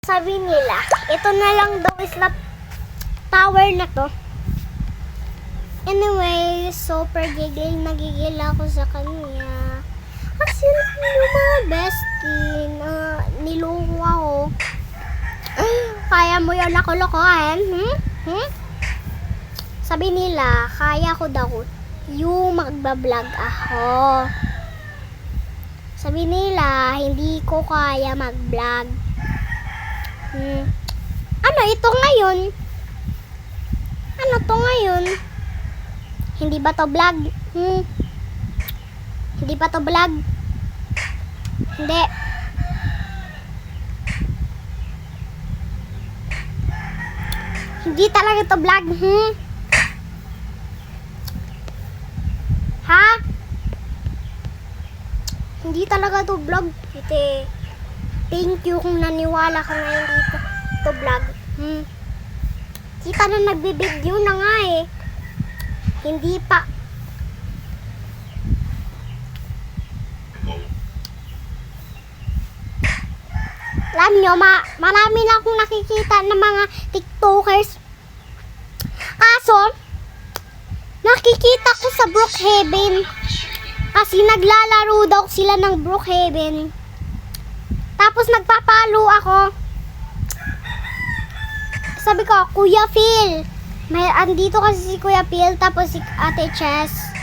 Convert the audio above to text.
Sabi nila, ito na lang daw is na tower na to. Anyway, super nagigil ako sa kanya. Kasi yung mga bestie na niloko ako. Kaya mo yun ako lokohan? Sabi nila, kaya ko daw yung magbablog ako. Sabi nila, hindi ko kaya mag-vlog. Ano ito ngayon? Ano to ngayon? Hindi ba to vlog? Hindi ba to vlog? Hindi. Hindi talaga to vlog. Ha? Hindi talaga to vlog. Ite. Thank you kung naniwala ka ngayon dito. To vlog. Kita na nagbibideo na nga eh. Hindi pa. Alam nyo, marami na akong nakikita ng mga TikTokers. Kaso, nakikita ko sa Brookhaven. Kasi naglalaro daw sila ng Brookhaven. Tapos nagpapalo ako. Sabi ko, Kuya Phil. Andito kasi si Kuya Phil, tapos si Ate Chess.